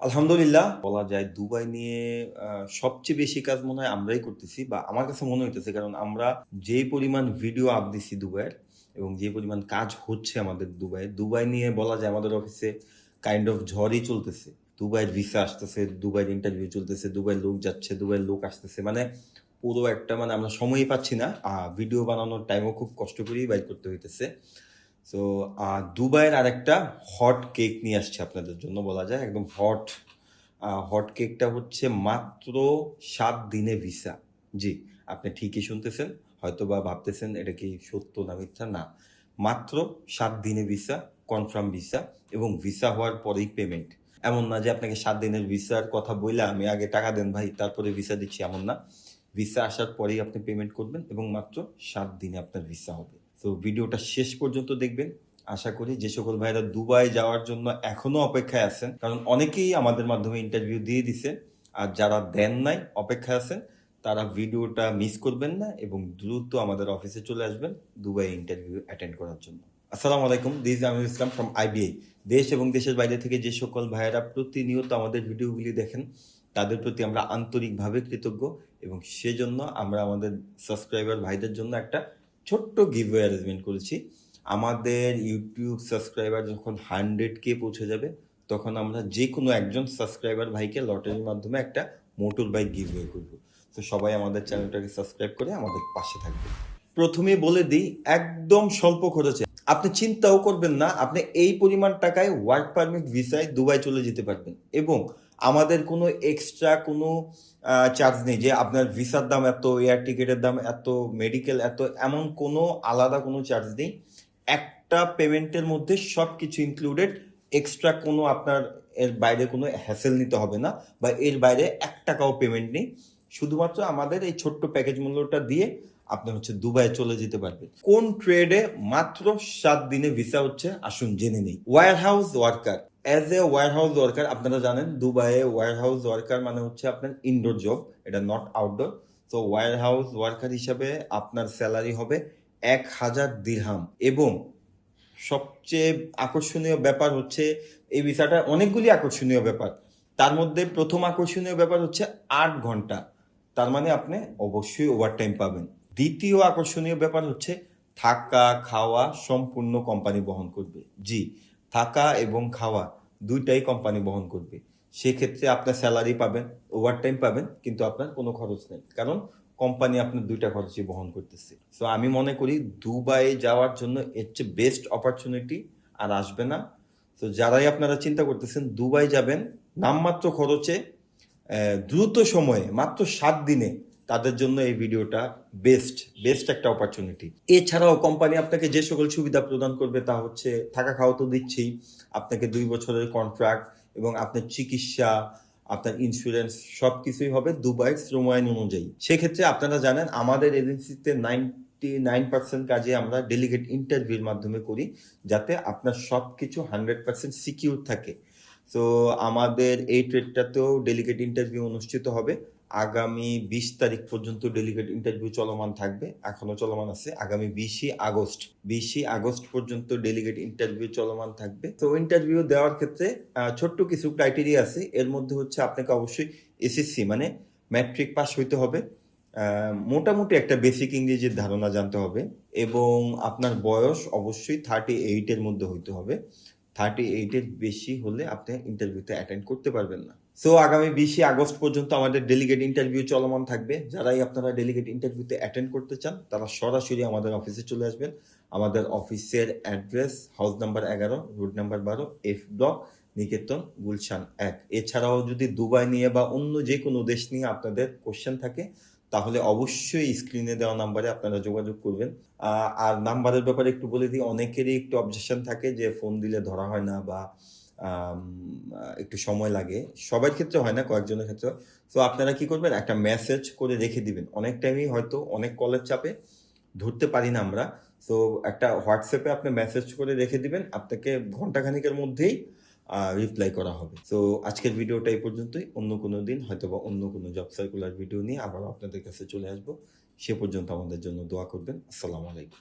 আলহামদুলিল্লাহ বলা যায় দুবাই নিয়ে সবচেয়ে বেশি কাজ মনে হয় আমরাই করতেছি বা আমার কাছে মনে হইতেছে, কারণ আমরা যে পরিমাণ ভিডিও আপ দিছি দুবাইয়ের এবং যে পরিমাণ কাজ হচ্ছে আমাদের দুবাই নিয়ে বলা যায় আমাদের অফিসে কাইন্ড অফ ঝড়ই চলতেছে। দুবাইয়ের ভিসা আসতেছে, দুবাইয়ের ইন্টারভিউ চলতেছে, দুবাইয়ের লোক যাচ্ছে, দুবাইয়ের লোক আসতেছে, মানে পুরো একটা মানে আমরা সময়ই পাচ্ছি না। ভিডিও বানানোর টাইমও খুব কষ্ট করেই বাইর করতে হইতেছে। সো দুবাইয়ের আরেকটা হট কেক নিয়ে আসছে আপনাদের জন্য, বলা যায় একদম হট। হট কেকটা হচ্ছে মাত্র 7 দিনে ভিসা। জি, আপনি ঠিকই শুনতেছেন, হয়তো বা ভাবতেছেন এটা কি সত্য না মিথ্যা। না, মাত্র 7 দিনে ভিসা, কনফার্ম ভিসা, এবং ভিসা হওয়ার পরেই পেমেন্ট। এমন না যে আপনাকে 7 দিনের ভিসার কথা বললে আমি আগে টাকা দেন ভাই তারপরে ভিসা দিচ্ছি, এমন না। ভিসা আসার পরেই আপনি পেমেন্ট করবেন এবং মাত্র 7 দিনে আপনার ভিসা হবে। তো ভিডিওটা শেষ পর্যন্ত দেখবেন। আশা করি যে সকল ভাইরা দুবাই যাওয়ার জন্য এখনো অপেক্ষায় আছেন, কারণ অনেকেই আমাদের মাধ্যমে ইন্টারভিউ দিয়ে দিছে, আর যারা দেন নাই অপেক্ষায় আছেন তারা ভিডিওটা মিস করবেন না এবং দ্রুত আমাদের অফিসে চলে আসবেন দুবাই ইন্টারভিউ অ্যাটেন্ড করার জন্য। আসসালামু আলাইকুম, this is Amirul Islam from IBI. দেশ এবং দেশের বাইরে থেকে যে সকল ভাইয়েরা প্রতিনিয়ত আমাদের ভিডিওগুলি দেখেন তাদের প্রতি আমরা আন্তরিকভাবে কৃতজ্ঞ, এবং সেজন্য আমরা আমাদের সাবস্ক্রাইবার ভাইদের জন্য একটা ছোট্ট গিভওয়ে অ্যারেঞ্জমেন্ট করেছি। আমাদের ইউটিউব সাবস্ক্রাইবার যখন 100K পৌঁছে যাবে তখন আমরা যে কোনো একজন সাবস্ক্রাইবার ভাইকে লটারির মাধ্যমে একটা মোটর বাইক গিভওয়ে করবো। তো সবাই আমাদের চ্যানেলটাকে সাবস্ক্রাইব করে আমাদের পাশে থাকবে। প্রথমে বলে দিই, একদম স্বল্প খরচে, আপনি চিন্তাও করবেন না, আপনি এই পরিমাণ টাকায় ওয়ার্ক পারমিট ভিসায় দুবাই চলে যেতে পারবেন, এবং আমাদের কোনো এক্সট্রা কোনো চার্জ নেই যে আপনার ভিসার দাম এত, এয়ার টিকিটের দাম এত, মেডিকেল এত, এমন কোনো আলাদা কোনো চার্জ নেই। একটা পেমেন্টের মধ্যে সব কিছু ইনক্লুডেড, এক্সট্রা কোনো আপনার এর বাইরে কোনো হ্যাসেল নিতে হবে না, বা এর বাইরে 1 টাকাও পেমেন্ট নেই। শুধুমাত্র আমাদের এই ছোট্ট প্যাকেজ মূল্যটা দিয়ে আপনি হচ্ছে দুবাই চলে যেতে পারবেন। কোন ট্রেডে মাত্র 7 দিনে ভিসা হচ্ছে আসুন জেনে নেই। Warehouse worker, as a warehouse worker, আপনারা জানেন দুবাইয়ে ওয়্যার হাউস ওয়ার্কার মানে হচ্ছে আপনার ইনডোর জব, এটা নট আউটডোর। তো ওয়্যার হাউস ওয়ার্কার হিসাবে আপনার স্যালারি হবে 1000 দিরহাম, এবং সবচেয়ে আকর্ষণীয় ব্যাপার হচ্ছে এই ভিসাটা অনেকগুলি আকর্ষণীয় ব্যাপার, তার মধ্যে প্রথম আকর্ষণীয় ব্যাপার হচ্ছে 8 ঘন্টা, তার মানে আপনি অবশ্যই ওভারটাইম পাবেন। দ্বিতীয় আকর্ষণীয় ব্যাপার হচ্ছে থাকা খাওয়া সম্পূর্ণ কোম্পানি বহন করবে। জি, থাকা এবং খাওয়া দুইটাই কোম্পানি বহন করবে। সেক্ষেত্রে আপনার স্যালারি পাবেন, ওভারটাইম পাবেন, কিন্তু আপনার কোনো খরচ নেই, কারণ কোম্পানি আপনার দুইটা খরচই বহন করতেছে। সো আমি মনে করি দুবাই যাওয়ার জন্য এর চেয়ে বেস্ট অপরচুনিটি আর আসবে না। তো যারাই আপনারা চিন্তা করতেছেন দুবাই যাবেন নামমাত্র খরচে, দ্রুত সময়ে, মাত্র 7 দিনে, তাদের জন্য এই ভিডিওটা বেস্ট একটা অপরচুনিটি। এছাড়াও কোম্পানি আপনাকে যে সকল সুবিধা প্রদান করবে তা হচ্ছে থাকা খাওয়া তো দিচ্ছেই, আপনাকে 2 বছরের কন্ট্রাক্ট, এবং আপনার চিকিৎসা, আপনার ইন্স্যুরেন্স সব কিছুই হবে দুবাইয়ের শ্রম আইন অনুযায়ী। সেক্ষেত্রে আপনারা জানেন আমাদের এজেন্সিতে 99% কাজে আমরা ডেলিগেট ইন্টারভিউর মাধ্যমে করি, যাতে আপনার সব কিছু 100% সিকিউর থাকে। তো আমাদের এই ট্রেডটাতেও ডেলিগেট ইন্টারভিউ অনুষ্ঠিত হবে। আগামী 20 তারিখ পর্যন্ত ডেলিগেট ইন্টারভিউ চলমান থাকবে, এখনো চলমান আছে। আগামী 20ই আগস্ট পর্যন্ত ডেলিগেট ইন্টারভিউ চলমান থাকবে। তো ইন্টারভিউ দেওয়ার ক্ষেত্রে ছোট্ট কিছু ক্রাইটেরিয়া আছে, এর মধ্যে হচ্ছে আপনাকে অবশ্যই এসএসসি মানে ম্যাট্রিক পাস হইতে হবে, মোটামুটি একটা বেসিক ইংরেজির ধারণা জানতে হবে, এবং আপনার বয়স অবশ্যই 38-এর মধ্যে হইতে হবে। 38-এর বেশি হলে আপনি ইন্টারভিউতে অ্যাটেন্ড করতে পারবেন না। সো আগামী 20 আগস্ট পর্যন্ত আমাদের ডেলিগেট ইন্টারভিউ চলমান থাকবে। যারাই আপনারা ডেলিগেট ইন্টারভিউতে অ্যাটেন্ড করতে চান তারা সরাসরি আমাদের অফিসে চলে আসবেন। আমাদের অফিসের address house number 11, road number 12, F block, Niketan, Gulshan 1। এছাড়াও যদি দুবাই নিয়ে বা অন্য যে কোনো দেশ নিয়ে আপনাদের কোশ্চেন থাকে তাহলে অবশ্যই স্ক্রিনে দেওয়া নাম্বারে আপনারা যোগাযোগ করবেন। আর নাম্বারের ব্যাপারে একটু বলে দিই, অনেকেরই একটু অবজেকশন থাকে যে ফোন দিলে ধরা হয় না বা একটু সময় লাগে, সবার ক্ষেত্রে হয় না, কয়েকজনের ক্ষেত্রে। তো আপনারা কি করবেন, একটা মেসেজ করে রেখে দিবেন। অনেক টাইমই হয়তো অনেক কলের চাপে ধরতে পারি না আমরা, তো একটা হোয়াটসঅ্যাপে আপনি মেসেজ করে রেখে দিবেন, আপনাকে ঘন্টাখানিকের মধ্যেই রিপ্লাই করা হবে। তো আজকের ভিডিওটা এই পর্যন্তই। অন্য কোনো দিন হয়তো বা অন্য কোনো জব সার্কুলার ভিডিও নিয়ে আবার আপনাদের কাছে চলে আসবো। সে পর্যন্ত আমাদের জন্য দোয়া করবেন। আসসালামু আলাইকুম।